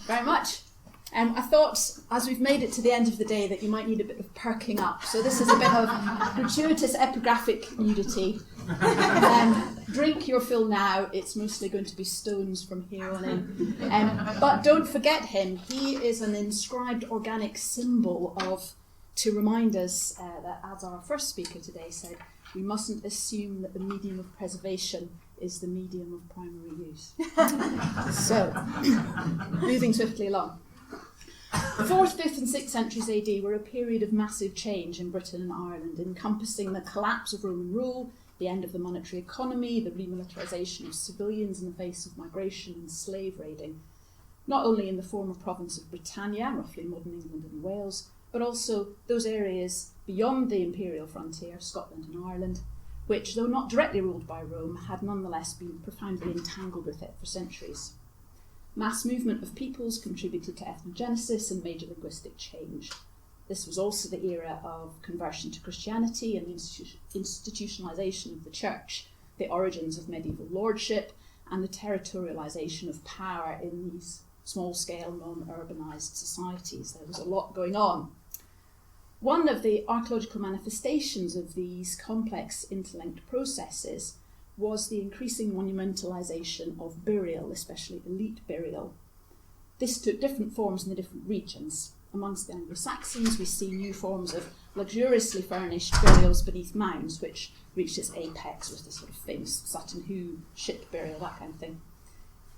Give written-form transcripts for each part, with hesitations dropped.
very much. I thought, as we've made it to the end of the day, that you might need a bit of perking up. So this is a bit of gratuitous epigraphic nudity. Drink your fill now. It's mostly going to be stones from here on in. But don't forget him. He is an inscribed organic symbol to remind us that, as our first speaker today said, we mustn't assume that the medium of preservation is the medium of primary use. So, moving swiftly along. The 4th, 5th and 6th centuries AD were a period of massive change in Britain and Ireland, encompassing the collapse of Roman rule, the end of the monetary economy, the remilitarisation of civilians in the face of migration and slave raiding, not only in the former province of Britannia, roughly modern England and Wales, but also those areas beyond the imperial frontier, Scotland and Ireland, which, though not directly ruled by Rome, had nonetheless been profoundly entangled with it for centuries. Mass movement of peoples contributed to ethnogenesis and major linguistic change. This was also the era of conversion to Christianity and the institutionalisation of the church, the origins of medieval lordship, and the territorialisation of power in these small-scale, non-urbanised societies. There was a lot going on. One of the archaeological manifestations of these complex interlinked processes was the increasing monumentalisation of burial, especially elite burial. This took different forms in the different regions. Amongst the Anglo-Saxons, we see new forms of luxuriously furnished burials beneath mounds, which reached its apex with the sort of famous Sutton Hoo ship burial, that kind of thing.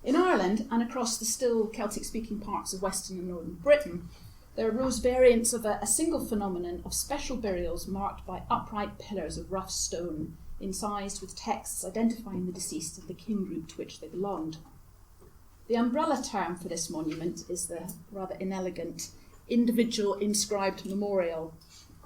In Ireland, and across the still Celtic-speaking parts of Western and Northern Britain, there arose variants of a single phenomenon of special burials marked by upright pillars of rough stone, incised with texts identifying the deceased and the kin group to which they belonged. The umbrella term for this monument is the rather inelegant individual inscribed memorial.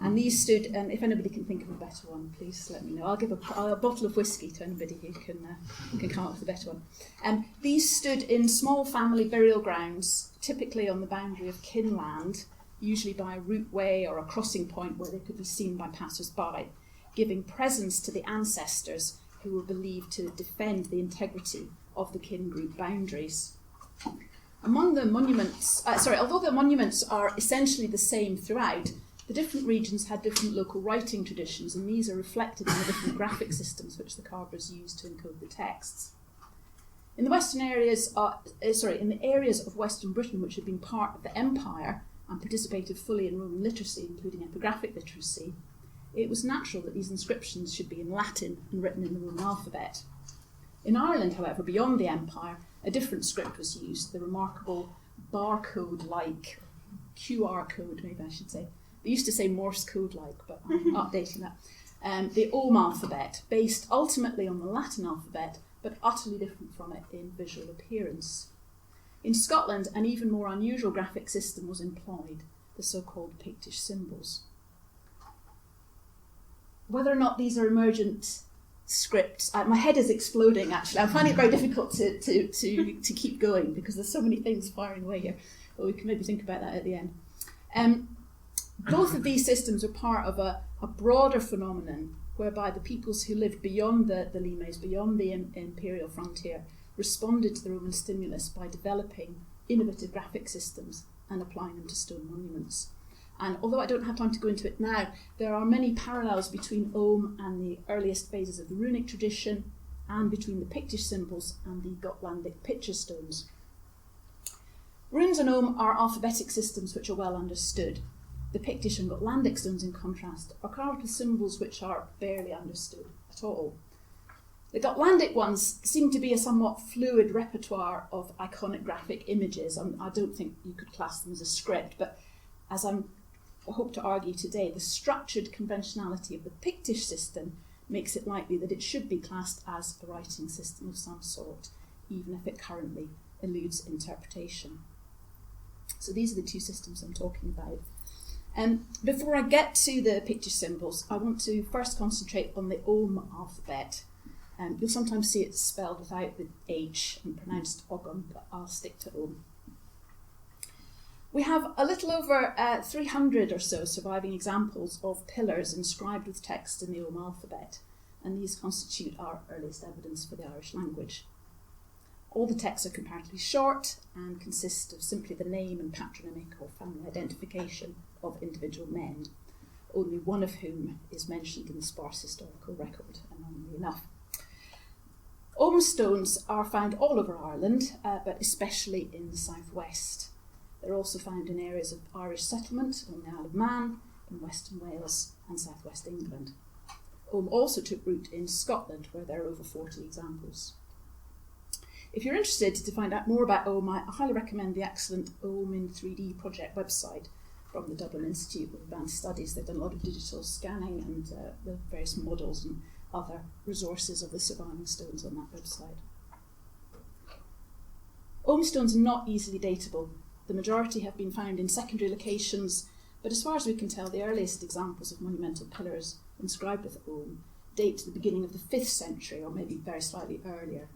And these stood, and if anybody can think of a better one, please let me know. I'll give a bottle of whiskey to anybody who can come up with a better one. These stood in small family burial grounds, typically on the boundary of kinland, usually by a rootway or a crossing point where they could be seen by passers-by, giving presence to the ancestors who were believed to defend the integrity of the kin group boundaries. Among the monuments, although the monuments are essentially the same throughout, the different regions had different local writing traditions, and these are reflected in the different graphic systems which the carvers used to encode the texts. In the in the areas of Western Britain which had been part of the Empire and participated fully in Roman literacy, including epigraphic literacy, it was natural that these inscriptions should be in Latin and written in the Roman alphabet. In Ireland, however, beyond the Empire, a different script was used, the remarkable barcode-like, QR code, maybe I should say. They used to say Morse code-like, but I'm updating that. The Ogham alphabet, based ultimately on the Latin alphabet, but utterly different from it in visual appearance. In Scotland, an even more unusual graphic system was employed, the so-called Pictish Symbols. Whether or not these are emergent scripts, my head is exploding actually. I'm finding it very difficult to keep going because there's so many things firing away here, but we can maybe think about that at the end. Both of these systems are part of a broader phenomenon whereby the peoples who lived beyond the limes, beyond the imperial frontier, responded to the Roman stimulus by developing innovative graphic systems and applying them to stone monuments. And although I don't have time to go into it now, there are many parallels between Ogham and the earliest phases of the runic tradition, and between the Pictish symbols and the Gotlandic picture stones. Runes and Ogham are alphabetic systems which are well understood. The Pictish and Gotlandic stones, in contrast, are carved with symbols which are barely understood at all. The Gotlandic ones seem to be a somewhat fluid repertoire of iconic graphic images. I don't think you could class them as a script, but as I hope to argue today, the structured conventionality of the Pictish system makes it likely that it should be classed as a writing system of some sort, even if it currently eludes interpretation. So these are the two systems I'm talking about. Before I get to the Pictish symbols, I want to first concentrate on the Ogham alphabet. You'll sometimes see it spelled without the H and pronounced Ogham, but I'll stick to Ogham. We have a little over 300 or so surviving examples of pillars inscribed with text in the Ogham alphabet, and these constitute our earliest evidence for the Irish language. All the texts are comparatively short and consist of simply the name and patronymic or family identification of individual men, only one of whom is mentioned in the sparse historical record, annoyingly enough. Ogham stones are found all over Ireland, but especially in the southwest. They're also found in areas of Irish settlement on the Isle of Man, in Western Wales and southwest England. Ogham also took root in Scotland, where there are over 40 examples. If you're interested to find out more about Ogham, I highly recommend the excellent Ogham in 3D project website from the Dublin Institute of Advanced Studies. They've done a lot of digital scanning and the various models and other resources of the surviving stones on that website. Ogham stones are not easily datable. The majority have been found in secondary locations, but as far as we can tell, the earliest examples of monumental pillars inscribed with Ogham date to the beginning of the 5th century, or maybe very slightly earlier.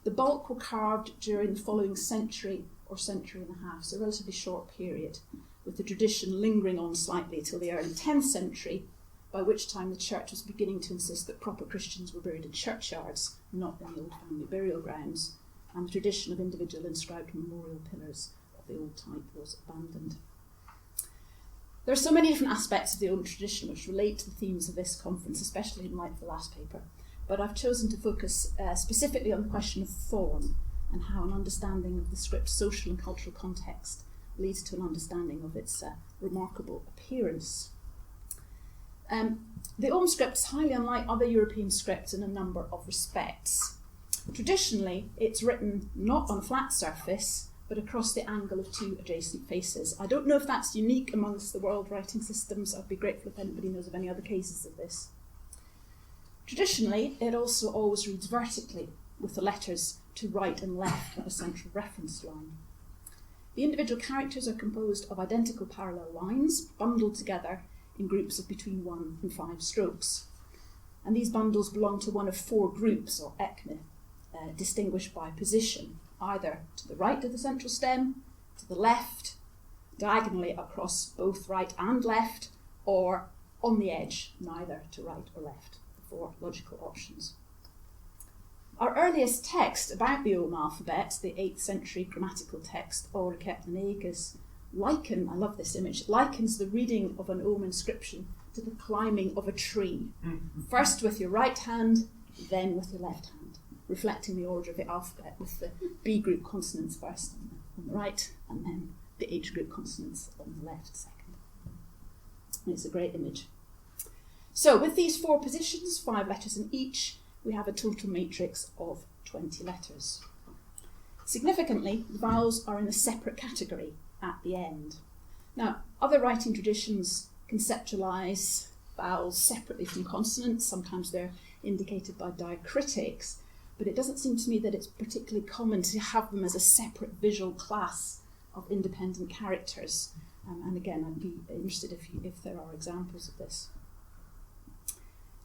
The bulk were carved during the following century or century and a half, so a relatively short period, with the tradition lingering on slightly till the early 10th century, by which time the church was beginning to insist that proper Christians were buried in churchyards, not in the old family burial grounds, and the tradition of individual inscribed memorial pillars of the old type was abandoned. There are so many different aspects of the Ogham tradition which relate to the themes of this conference, especially in light of the last paper, but I've chosen to focus specifically on the question of form and how an understanding of the script's social and cultural context leads to an understanding of its remarkable appearance. The Ogham script is highly unlike other European scripts in a number of respects. Traditionally, it's written not on a flat surface, but across the angle of two adjacent faces. I don't know if that's unique amongst the world writing systems. I'd be grateful if anybody knows of any other cases of this. Traditionally, it also always reads vertically, with the letters to right and left at a central reference line. The individual characters are composed of identical parallel lines, bundled together in groups of between 1 and 5 strokes. And these bundles belong to one of 4 groups, or ecne, distinguished by position, either to the right of the central stem, to the left, diagonally across both right and left, or on the edge, neither to right or left. 4 logical options. Our earliest text about the Ogham alphabet, the 8th century grammatical text, likens the reading of an Ogham inscription to the climbing of a tree. First with your right hand, then with your left hand, reflecting the order of the alphabet, with the B group consonants first on the right, and then the H group consonants on the left second. And it's a great image. So with these 4 positions, 5 letters in each, we have a total matrix of 20 letters. Significantly, the vowels are in a separate category at the end. Now, other writing traditions conceptualise vowels separately from consonants. Sometimes they're indicated by diacritics, but it doesn't seem to me that it's particularly common to have them as a separate visual class of independent characters. And again, I'd be interested if there are examples of this.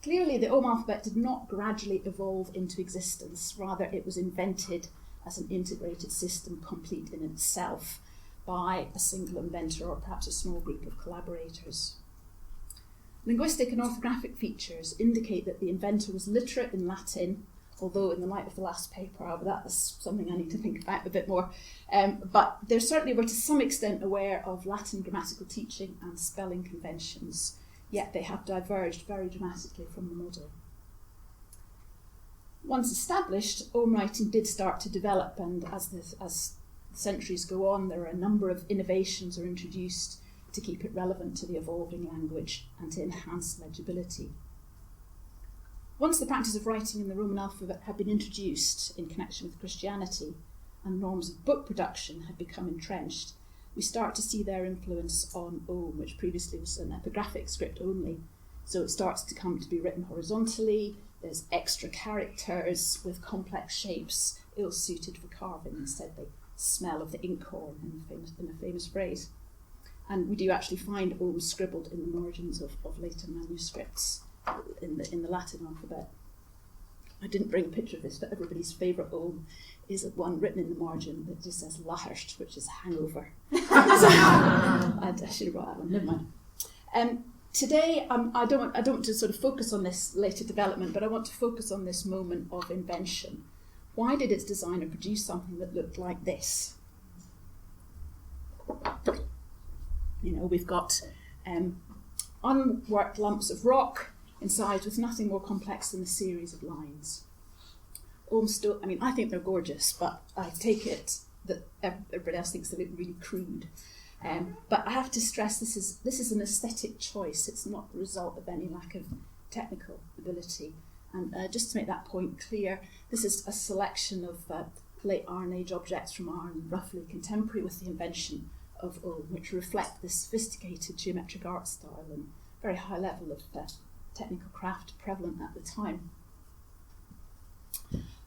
Clearly, the Ogham alphabet did not gradually evolve into existence. Rather, it was invented as an integrated system complete in itself by a single inventor or perhaps a small group of collaborators. Linguistic and orthographic features indicate that the inventor was literate in Latin, although in the light of the last paper, that's something I need to think about a bit more. But they certainly were to some extent aware of Latin grammatical teaching and spelling conventions, yet they have diverged very dramatically from the model. Once established, Ogham writing did start to develop, and as centuries go on, there are a number of innovations are introduced to keep it relevant to the evolving language and to enhance legibility. Once the practice of writing in the Roman alphabet had been introduced in connection with Christianity and norms of book production had become entrenched, we start to see their influence on Ogham, which previously was an epigraphic script only. So it starts to come to be written horizontally. There's extra characters with complex shapes, ill-suited for carving. Instead, they smell of the inkhorn in a famous phrase. And we do actually find Ogham scribbled in the margins of later manuscripts in the Latin alphabet. I didn't bring a picture of this, but everybody's favourite Ogham is one written in the margin that just says Lahirst, which is hangover. So, I should have brought that one, never mind. Today, I don't want to sort of focus on this later development, but I want to focus on this moment of invention, Why did its designer produce something that looked like this? We've got unworked lumps of rock incised with nothing more complex than a series of lines. I think they're gorgeous, but I take it that everybody else thinks they look really crude. But I have to stress this is an aesthetic choice. It's not the result of any lack of technical ability. And just to make that point clear, this is a selection of late Iron Age objects from Ireland, roughly contemporary with the invention of Ogham, which reflect this sophisticated geometric art style and very high level of technical craft prevalent at the time.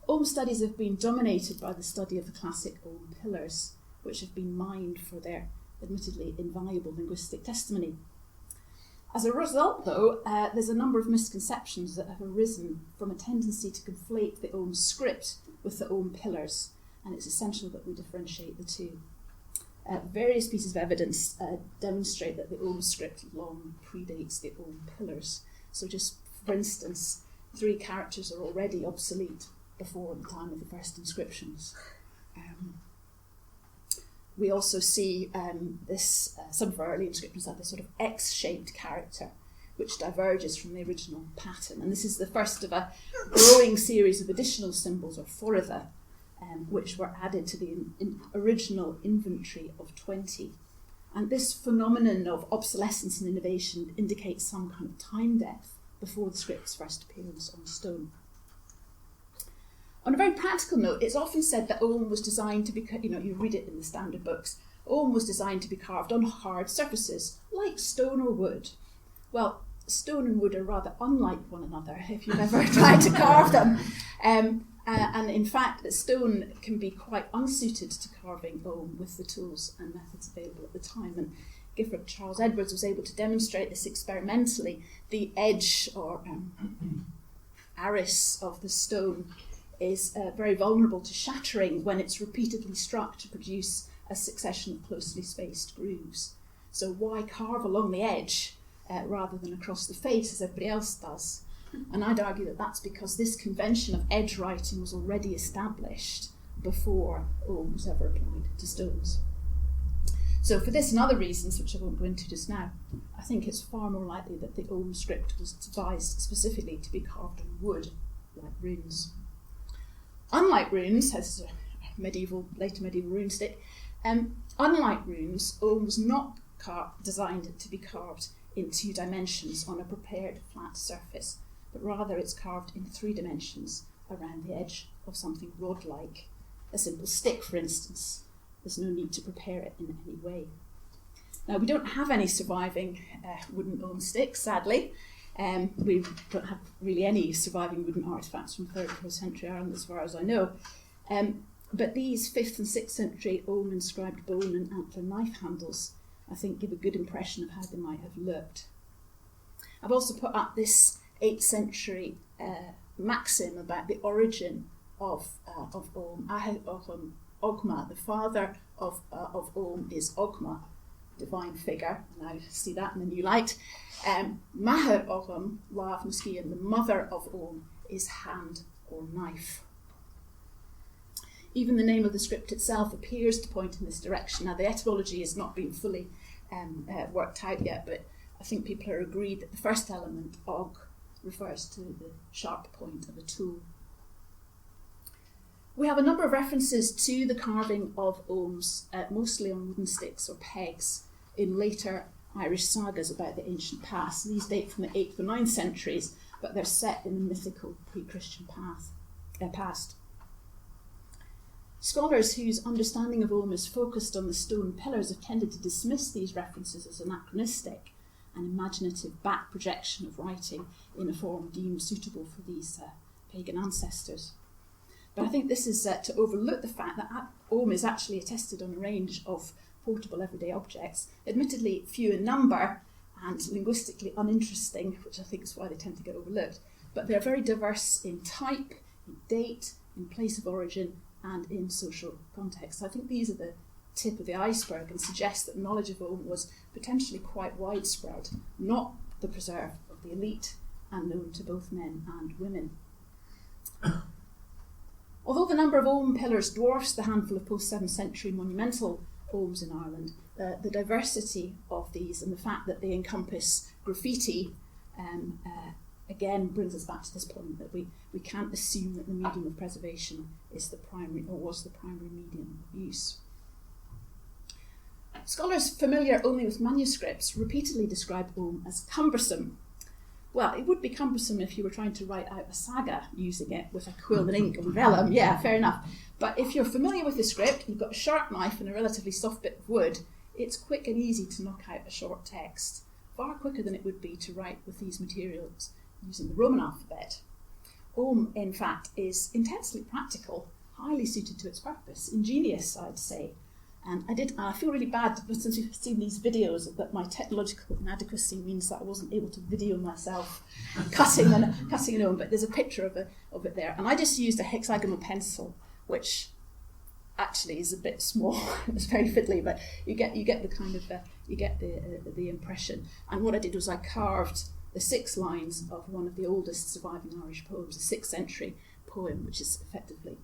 Ogham studies have been dominated by the study of the classic Ogham pillars, which have been mined for their admittedly invaluable linguistic testimony. As a result, though, there's a number of misconceptions that have arisen from a tendency to conflate the Ogham script with the Ogham pillars, and it's essential that we differentiate the two. Various pieces of evidence demonstrate that the Ogham script long predates the Ogham pillars. So just for instance, 3 characters are already obsolete before the time of the first inscriptions. We also see some of our early inscriptions have this sort of X-shaped character, which diverges from the original pattern. And this is the first of a growing series of additional symbols, or forritha, which were added to the original inventory of 20. And this phenomenon of obsolescence and innovation indicates some kind of time depth before the script's first appearance on stone. On a very practical note, it's often said that Ogham was designed to be, you read it in the standard books, Ogham was designed to be carved on hard surfaces, like stone or wood. Well, stone and wood are rather unlike one another if you've ever tried to carve them. And in fact, stone can be quite unsuited to carving Ogham with the tools and methods available at the time. And Gifford Charles Edwards was able to demonstrate this experimentally. The edge or aris of the stone is very vulnerable to shattering when it's repeatedly struck to produce a succession of closely spaced grooves. So why carve along the edge rather than across the face as everybody else does? And I'd argue that that's because this convention of edge writing was already established before Ogham was ever applied to stones. So for this and other reasons, which I won't go into just now, I think it's far more likely that the Ogham script was devised specifically to be carved on wood, like runes. Unlike runes, as later medieval rune stick, unlike runes, Ogham was not designed to be carved in 2 dimensions on a prepared flat surface, but rather it's carved in 3 dimensions around the edge of something rod-like, a simple stick, for instance. There's no need to prepare it in any way. Now, we don't have any surviving wooden Ogham sticks, sadly. We don't have really any surviving wooden artefacts from 3rd and 4th century Ireland, as far as I know. But these 5th and 6th century Ogham inscribed bone and antler knife handles, I think, give a good impression of how they might have looked. I've also put up this 8th century maxim about the origin of Ogham. Ogma, the father of Ogham is Ogma, divine figure, and I see that in a new light. Maher Ogham, Lav Muskian, the mother of Ogham, is hand or knife. Even the name of the script itself appears to point in this direction. Now, the etymology has not been fully worked out yet, but I think people are agreed that the first element, Og, refers to the sharp point of a tool. We have a number of references to the carving of Oghams, mostly on wooden sticks or pegs, in later Irish sagas about the ancient past. These date from the 8th or 9th centuries, but they're set in the mythical pre-Christian past. Scholars whose understanding of Ogham is focused on the stone pillars have tended to dismiss these references as anachronistic, an imaginative back projection of writing in a form deemed suitable for these pagan ancestors. But I think this is to overlook the fact that Ogham is actually attested on a range of portable everyday objects, admittedly few in number and linguistically uninteresting, which I think is why they tend to get overlooked. But they're very diverse in type, in date, in place of origin, and in social context. So I think these are the tip of the iceberg and suggest that knowledge of Ogham was potentially quite widespread, not the preserve of the elite, and known to both men and women. Although the number of Ogham pillars dwarfs the handful of post-7th century monumental Oghams in Ireland, the diversity of these and the fact that they encompass graffiti again brings us back to this point that we can't assume that the medium of preservation is the primary or was the primary medium of use. Scholars familiar only with manuscripts repeatedly describe Ogham as cumbersome. Well, it would be cumbersome if you were trying to write out a saga using it with a quill and ink and vellum, yeah, fair enough. But if you're familiar with the script, you've got a sharp knife and a relatively soft bit of wood, it's quick and easy to knock out a short text, far quicker than it would be to write with these materials using the Roman alphabet. Ogham, in fact, is intensely practical, highly suited to its purpose, ingenious, I'd say. And I feel really bad since we've seen these videos that my technological inadequacy means that I wasn't able to video myself cutting an Ogham, but there's a picture of it there. And I just used a hexagonal pencil, which actually is a bit small. It's very fiddly, but you get the kind of the impression. And what I did was I carved the 6 lines of one of the oldest surviving Irish poems, a 6th century poem, which is effectively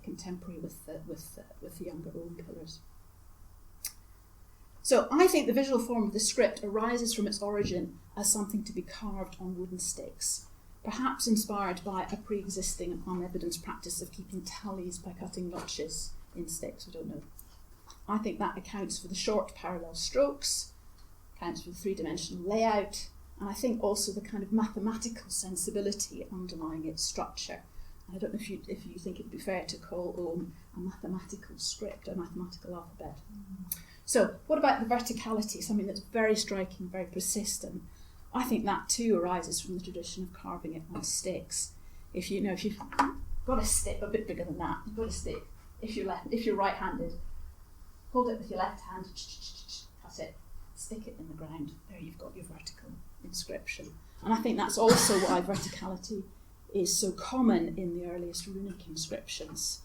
contemporary with the younger Ogham pillars. So I think the visual form of the script arises from its origin as something to be carved on wooden sticks, perhaps inspired by a pre-existing and unevidenced practice of keeping tallies by cutting notches in sticks, we don't know. I think that accounts for the short parallel strokes, accounts for the 3-dimensional layout, and I think also the kind of mathematical sensibility underlying its structure. I don't know if you think it would be fair to call Ogham a mathematical script, a mathematical alphabet. So what about the verticality, something that's very striking, very persistent? I think that too arises from the tradition of carving it on sticks. If you've got a stick a bit bigger than that, you've got a stick. If you're right-handed, hold it with your left hand, cut it, stick it in the ground. There you've got your vertical inscription. And I think that's also why verticality is so common in the earliest runic inscriptions,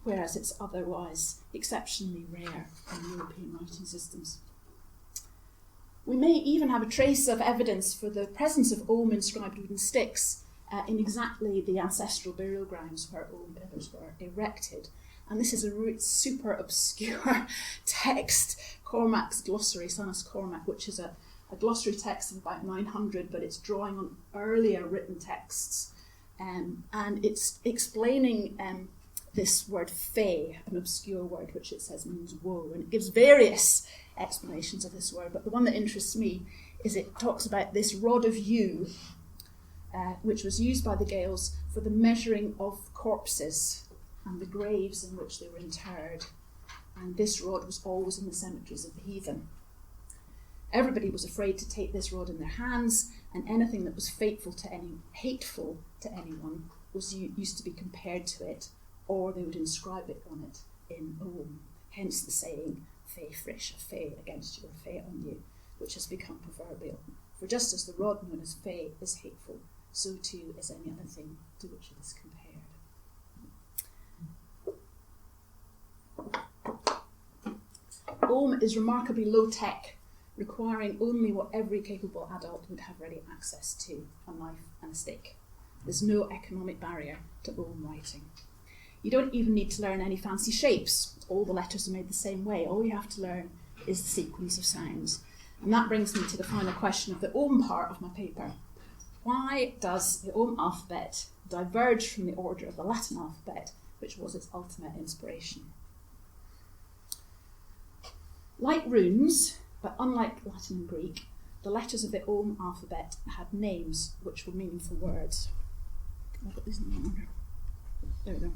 whereas it's otherwise exceptionally rare in European writing systems. We may even have a trace of evidence for the presence of Ogham inscribed wooden sticks in exactly the ancestral burial grounds where Ogham pillars were erected. And this is a super obscure text, Cormac's Glossary, Sanus Cormac, which is a glossary text of about 900, but it's drawing on earlier written texts. And it's explaining this word fey, an obscure word which it says means woe, and it gives various explanations of this word, but the one that interests me is it talks about this rod of yew, which was used by the Gaels for the measuring of corpses and the graves in which they were interred, and this rod was always in the cemeteries of the heathen. Everybody was afraid to take this rod in their hands, and anything that was hateful to anyone was used to be compared to it, or they would inscribe it on it in Ogham, hence the saying, fey frish, a fey against you, a fey on you, which has become proverbial. For just as the rod known as fey is hateful, so too is any other thing to which it is compared. Ogham is remarkably low-tech, requiring only what every capable adult would have ready access to, a knife and a stick. There's no economic barrier to Ogham writing. You don't even need to learn any fancy shapes. All the letters are made the same way. All you have to learn is the sequence of sounds. And that brings me to the final question of the Ogham part of my paper. Why does the Ogham alphabet diverge from the order of the Latin alphabet, which was its ultimate inspiration? Like runes, but unlike Latin and Greek, the letters of the Ogham alphabet had names which were meaningful words. I've got these in the order. There we go.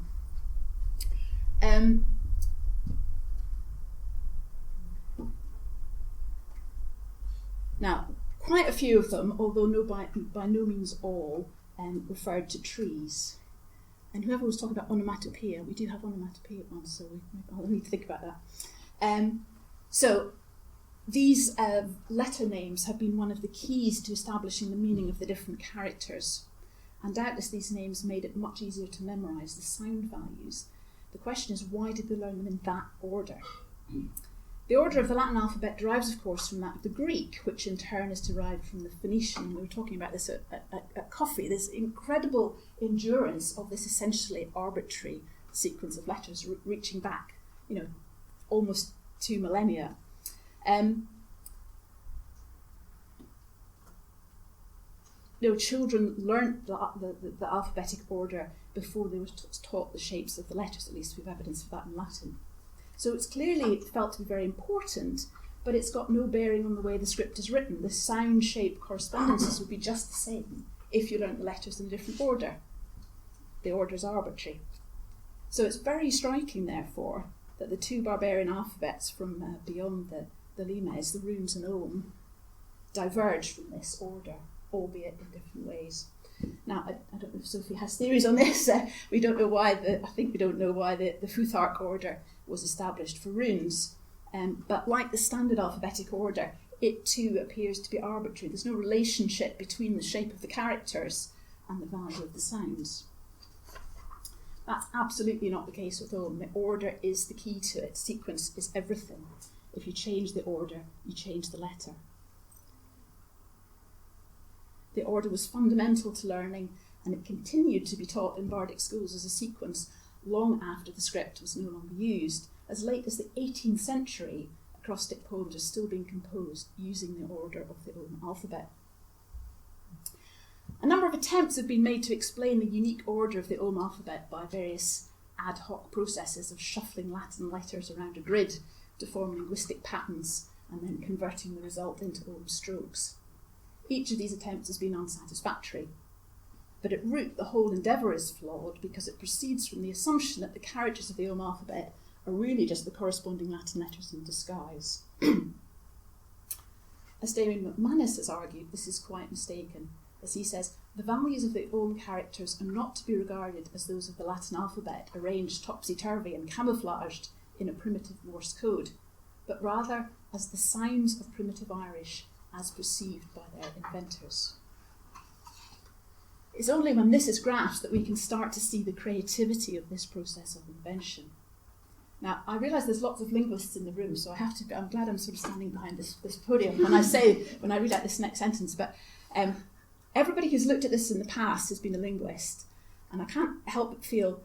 Now, quite a few of them, although by no means all, referred to trees. And whoever was talking about onomatopoeia, we do have onomatopoeia ones, so I'll need to think about that. So these letter names have been one of the keys to establishing the meaning of the different characters. And doubtless these names made it much easier to memorise the sound values. The question is, why did we learn them in that order? The order of the Latin alphabet derives, of course, from that of the Greek, which in turn is derived from the Phoenician. We were talking about this at coffee, this incredible endurance of this essentially arbitrary sequence of letters reaching back, almost 2 millennia. Children learnt the alphabetic order before they were taught the shapes of the letters. At least we have evidence for that in Latin. So it's clearly felt to be very important, but it's got no bearing on the way the script is written. The sound shape correspondences would be just the same if you learnt the letters in a different order. The order is arbitrary. So it's very striking, therefore, that the 2 barbarian alphabets from beyond the limes, the runes and Ogham, diverge from this order, albeit in different ways. Now, I don't know if Sophie has theories on this. We don't know why the Futhark order was established for runes. But like the standard alphabetic order, it too appears to be arbitrary. There's no relationship between the shape of the characters and the value of the sounds. That's absolutely not the case with Ogham. The order is the key to it. Sequence is everything. If you change the order, you change the letter. The order was fundamental to learning, and it continued to be taught in bardic schools as a sequence long after the script was no longer used. As late as the 18th century, acrostic poems are still being composed using the order of the Ogham alphabet. A number of attempts have been made to explain the unique order of the Ogham alphabet by various ad hoc processes of shuffling Latin letters around a grid to form linguistic patterns and then converting the result into Ogham strokes. Each of these attempts has been unsatisfactory, but at root the whole endeavour is flawed because it proceeds from the assumption that the characters of the Ogham alphabet are really just the corresponding Latin letters in disguise. As Damien McManus has argued, this is quite mistaken, as he says, the values of the Ogham characters are not to be regarded as those of the Latin alphabet, arranged topsy-turvy and camouflaged in a primitive Morse code, but rather as the sounds of primitive Irish as perceived by their inventors. It's only when this is grasped that we can start to see the creativity of this process of invention. Now, I realise there's lots of linguists in the room, so I'm glad I'm sort of standing behind this podium when I read out this next sentence, but everybody who's looked at this in the past has been a linguist, and I can't help but feel,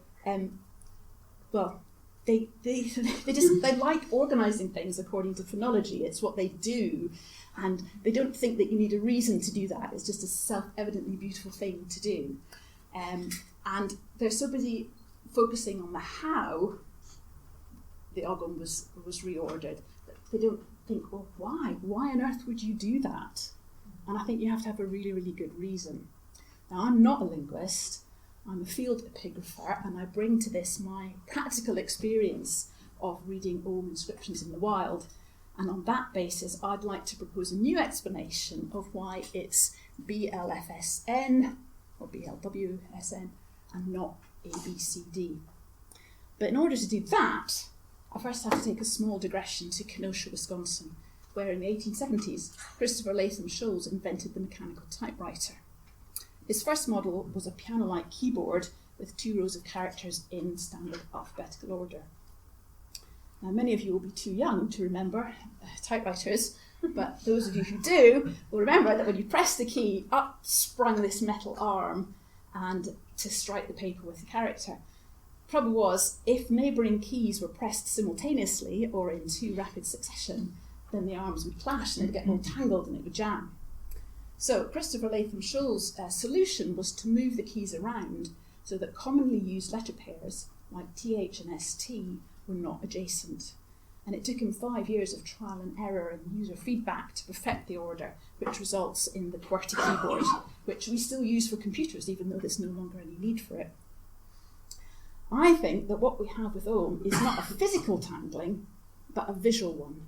they like organising things according to phonology. It's what they do, and they don't think that you need a reason to do that. It's just a self-evidently beautiful thing to do. And they're so busy focusing on the how the Ogham was reordered that they don't think, well, why? Why on earth would you do that? And I think you have to have a really, really good reason. Now, I'm not a linguist. I'm a field epigrapher, and I bring to this my practical experience of reading Ogham inscriptions in the wild. And on that basis, I'd like to propose a new explanation of why it's BLFSN or BLWSN and not ABCD. But in order to do that, I first have to take a small digression to Kenosha, Wisconsin, where in the 1870s, Christopher Latham Sholes invented the mechanical typewriter. His first model was a piano-like keyboard with 2 rows of characters in standard alphabetical order. Now, many of you will be too young to remember typewriters, but those of you who do will remember that when you press the key, up sprung this metal arm and to strike the paper with the character. The problem was, if neighbouring keys were pressed simultaneously or in 2 rapid succession, then the arms would clash and they'd get all tangled and it would jam. So Christopher Latham Sholes' solution was to move the keys around so that commonly used letter pairs, like TH and ST, were not adjacent. And it took him 5 years of trial and error and user feedback to perfect the order, which results in the QWERTY keyboard, which we still use for computers, even though there's no longer any need for it. I think that what we have with Ogham is not a physical tangling, but a visual one,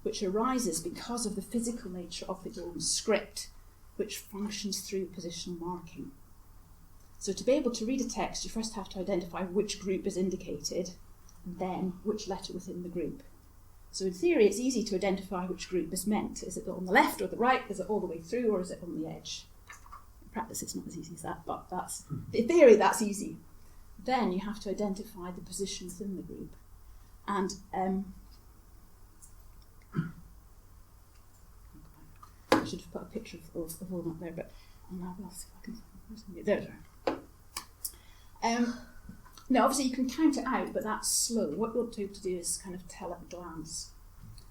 which arises because of the physical nature of the Ogham script, which functions through positional marking. So to be able to read a text, you first have to identify which group is indicated, and then which letter within the group. So in theory, it's easy to identify which group is meant. Is it on the left or the right? Is it all the way through, or is it on the edge? In practice, it's not as easy as that, but in theory, that's easy. Then you have to identify the position within the group. And I should have put a picture of all that there, but I'll see if I can find it. There. Now, obviously, you can count it out, but that's slow. What you want to be able to do is kind of tell at a glance.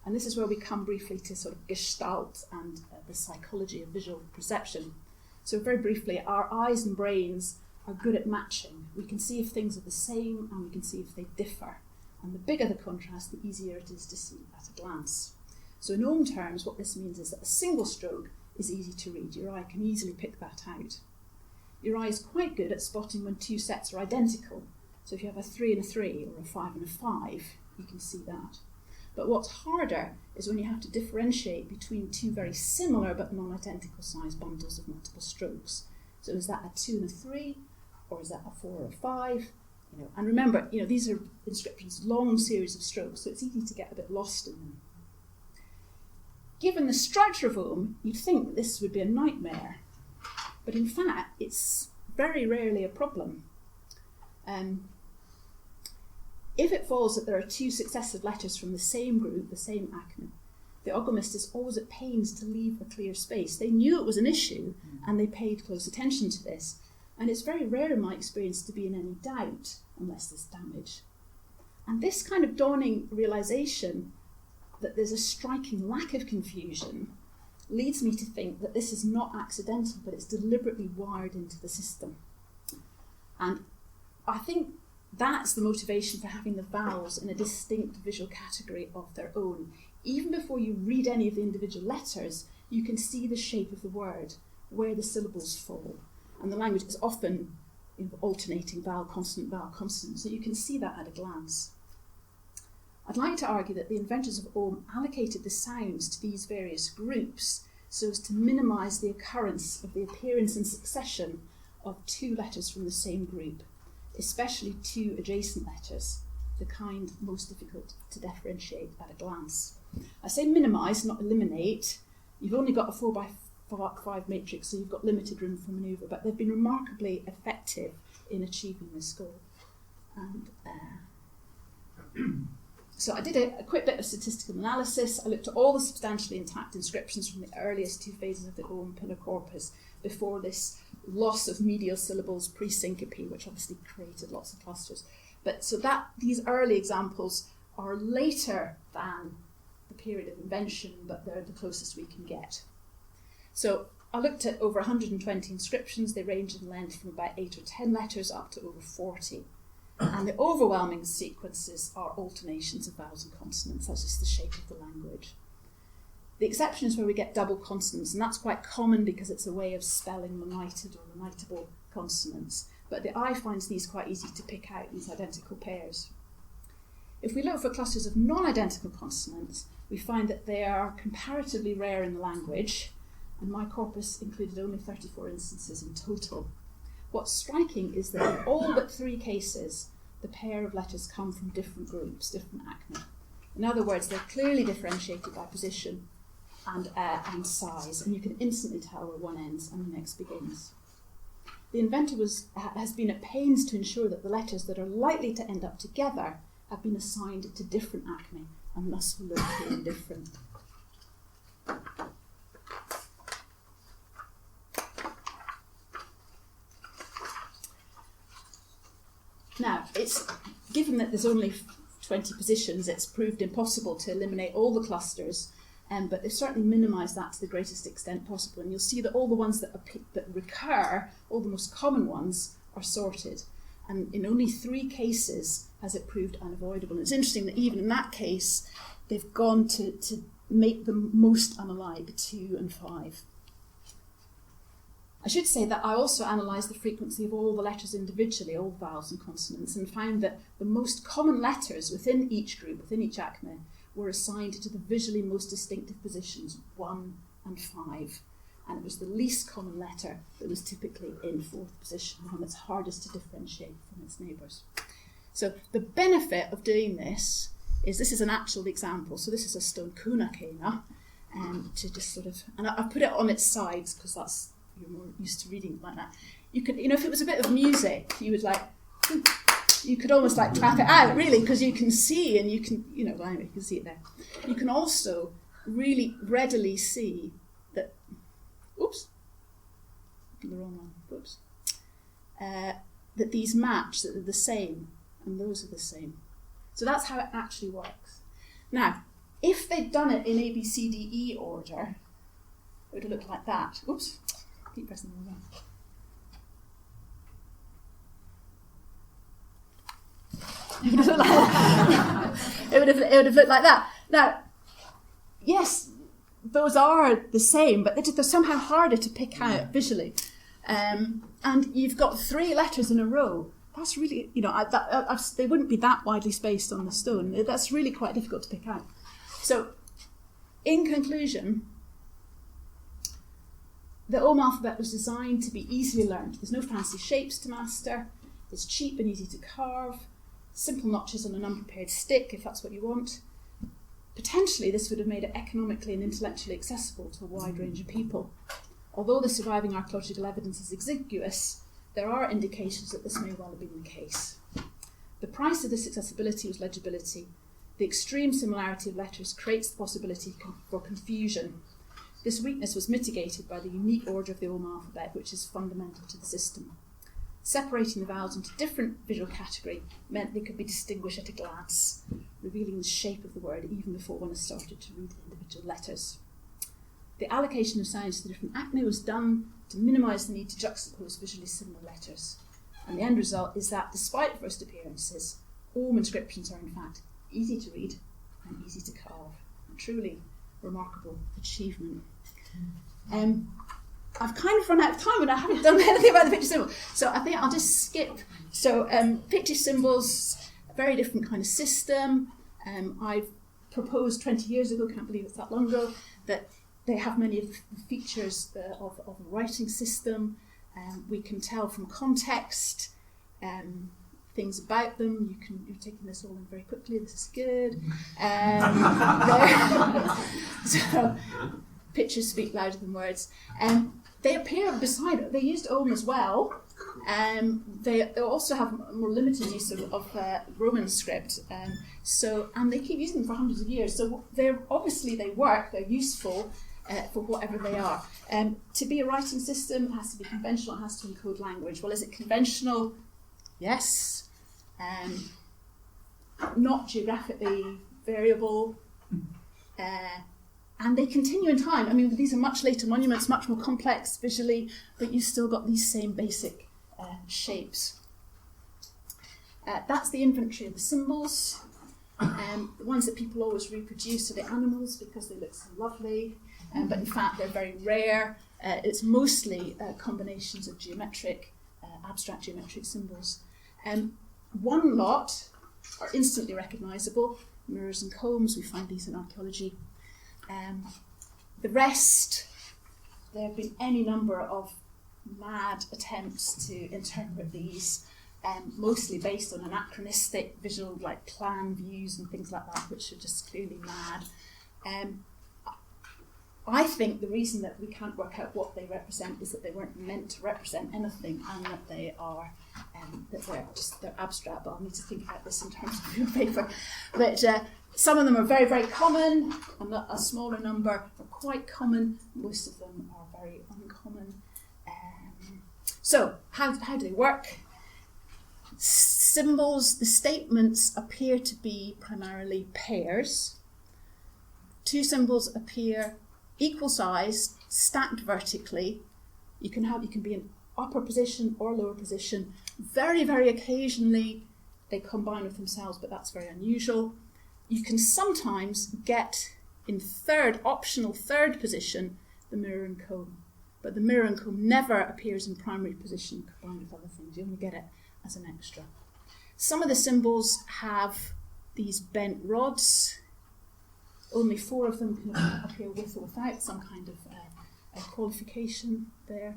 And this is where we come briefly to sort of gestalt and the psychology of visual perception. So very briefly, our eyes and brains are good at matching. We can see if things are the same and we can see if they differ. And the bigger the contrast, the easier it is to see at a glance. So in own terms, what this means is that a single stroke is easy to read. Your eye can easily pick that out. Your eye is quite good at spotting when two sets are identical. So if you have a 3 and a 3 or a 5 and a 5, you can see that. But what's harder is when you have to differentiate between two very similar but non-identical size bundles of multiple strokes. So is that a 2 and a 3, or is that a 4 or a 5? And remember, these are inscriptions, long series of strokes, so it's easy to get a bit lost in them. Given the structure of Ogham, you'd think that this would be a nightmare, but in fact, it's very rarely a problem. If it follows that there are two successive letters from the same group, the same acme, the Oghamist is always at pains to leave a clear space. They knew it was an issue and they paid close attention to this. And it's very rare in my experience to be in any doubt unless there's damage. And this kind of dawning realisation that there's a striking lack of confusion leads me to think that this is not accidental, but it's deliberately wired into the system. And I think that's the motivation for having the vowels in a distinct visual category of their own. Even before you read any of the individual letters, you can see the shape of the word, where the syllables fall. And the language is often alternating vowel, consonant, so you can see that at a glance. I'd like to argue that the inventors of Ogham allocated the sounds to these various groups so as to minimise the occurrence of the appearance and succession of two letters from the same group, especially two adjacent letters, the kind most difficult to differentiate at a glance. I say minimise, not eliminate. You've only got a 4x5 matrix, so you've got limited room for manoeuvre, but they've been remarkably effective in achieving this goal. And so I did a quick bit of statistical analysis. I looked at all the substantially intact inscriptions from the earliest two phases of the Ogham pillar corpus before this loss of medial syllables pre-syncope, which obviously created lots of clusters. But so that these early examples are later than the period of invention, but they're the closest we can get. So I looked at over 120 inscriptions. They range in length from about 8 or 10 letters up to over 40. And the overwhelming sequences are alternations of vowels and consonants. That's just the shape of the language. The exception is where we get double consonants, and that's quite common because it's a way of spelling lenited or lenitable consonants. But the eye finds these quite easy to pick out, these identical pairs. If we look for clusters of non-identical consonants, we find that they are comparatively rare in the language, and my corpus included only 34 instances in total. What's striking is that in all but 3 cases, the pair of letters come from different groups, different acme. In other words, they're clearly differentiated by position and size, and you can instantly tell where one ends and the next begins. The inventor has been at pains to ensure that the letters that are likely to end up together have been assigned to different acme and thus will look clearly different. Now, it's given that there's only 20 positions, it's proved impossible to eliminate all the clusters, but they've certainly minimised that to the greatest extent possible. And you'll see that all the ones that recur, all the most common ones, are sorted. And in only 3 cases has it proved unavoidable. And it's interesting that even in that case, they've gone to make them most unalike, 2 and 5. I should say that I also analysed the frequency of all the letters individually, all vowels and consonants, and found that the most common letters within each group, within each acme, were assigned to the visually most distinctive positions, 1 and 5. And it was the least common letter that was typically in 4th position, the one that's hardest to differentiate from its neighbours. So the benefit of doing this is an actual example. So this is a stone kunakena, to just sort of, and I put it on its sides because that's, you're more used to reading like that. You could, if it was a bit of music, you could almost like clap it out, really, because you can see, and you can, anyway, you can see it there. You can also really readily see that, oops, the wrong one, whoops. that these match, that they're the same, and those are the same. So that's how it actually works. Now, if they'd done it in A, B, C, D, E order, it would have looked like that. Oops, keep pressing the wrong one. It would have looked like that. it would have looked like that. Now, yes, those are the same, but they're somehow harder to pick out visually. And you've got 3 letters in a row. That's really, they wouldn't be that widely spaced on the stone. That's really quite difficult to pick out. So, in conclusion, the Ogham alphabet was designed to be easily learned. There's no fancy shapes to master. It's cheap and easy to carve. Simple notches on an unprepared stick, if that's what you want. Potentially, this would have made it economically and intellectually accessible to a wide range of people. Although the surviving archaeological evidence is exiguous, there are indications that this may well have been the case. The price of this accessibility was legibility. The extreme similarity of letters creates the possibility for confusion. This weakness was mitigated by the unique order of the Ogham alphabet, which is fundamental to the system. Separating the vowels into different visual categories meant they could be distinguished at a glance, revealing the shape of the word even before one has started to read the individual letters. The allocation of sounds to different acme was done to minimise the need to juxtapose visually similar letters. And the end result is that, despite first appearances, all inscriptions are in fact easy to read and easy to carve. A truly remarkable achievement. I've kind of run out of time and I haven't done anything about the Pictish symbol. So I think I'll just skip. So Pictish symbols, a very different kind of system. I proposed 20 years ago, can't believe it's that long ago, that they have many of the features of a writing system. We can tell from context things about them. You're taking this all in very quickly. This is good. So pictures speak louder than words. They appear beside it. They used Ogham as well. They also have a more limited use of Roman script. And they keep using them for hundreds of years. So they work. They're useful for whatever they are. To be a writing system, it has to be conventional. It has to encode language. Well, is it conventional? Yes. Not geographically variable. And they continue in time. I mean, these are much later monuments, much more complex visually, but you've still got these same basic shapes. That's the inventory of the symbols. The ones that people always reproduce are the animals because they look so lovely, but in fact they're very rare. It's mostly combinations of abstract geometric symbols. One lot are instantly recognisable. Mirrors and combs, we find these in archaeology. The rest, there have been any number of mad attempts to interpret these, mostly based on anachronistic visual, like plan views and things like that, which are just clearly mad. I think the reason that we can't work out what they represent is that they weren't meant to represent anything, and that they're abstract. But I'll need to think about this in terms of real paper. But some of them are very, very common, and a smaller number are quite common. Most of them are very uncommon. So how do they work? Symbols, the statements appear to be primarily pairs. 2 symbols appear equal size, stacked vertically. You can be in upper position or lower position. Very, very occasionally they combine with themselves, but that's very unusual. You can sometimes get in optional third position, the mirror and comb. But the mirror and comb never appears in primary position combined with other things. You only get it as an extra. Some of the symbols have these bent rods. Only 4 of them can appear with or without some kind of qualification there.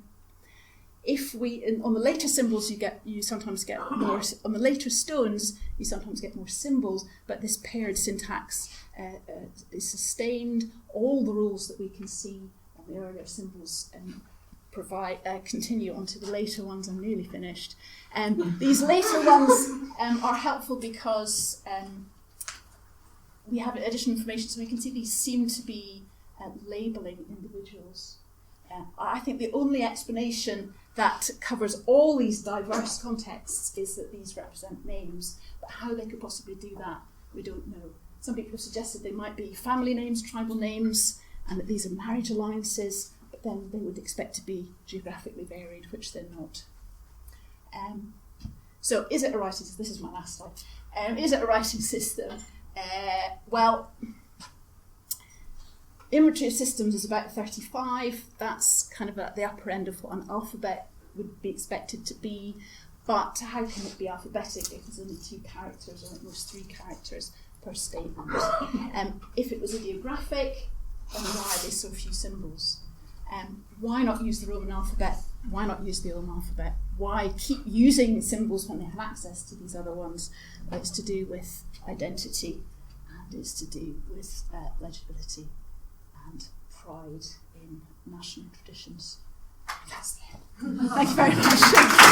On the later symbols, you sometimes get more. On the later stones, you sometimes get more symbols, but this paired syntax is sustained. All the rules that we can see on the earlier symbols continue onto the later ones. I'm nearly finished. These later ones are helpful because we have additional information, so we can see these seem to be labelling individuals. I think the only explanation that covers all these diverse contexts is that these represent names. But how they could possibly do that, we don't know. Some people have suggested they might be family names, tribal names, and that these are marriage alliances, but then they would expect to be geographically varied, which they're not. So is it a writing system? This is my last slide. Is it a writing system? Well, inventory of systems is about 35. That's kind of at the upper end of what an alphabet would be expected to be. But how can it be alphabetic if there's only 2 characters, or at most 3 characters per statement? If it was ideographic, then why are there so few symbols? Why not use the Roman alphabet? Why not use the Ogham alphabet? Why keep using symbols when they have access to these other ones? Well, it's to do with identity, and it's to do with legibility and pride in national traditions. That's the end. Thank you very much.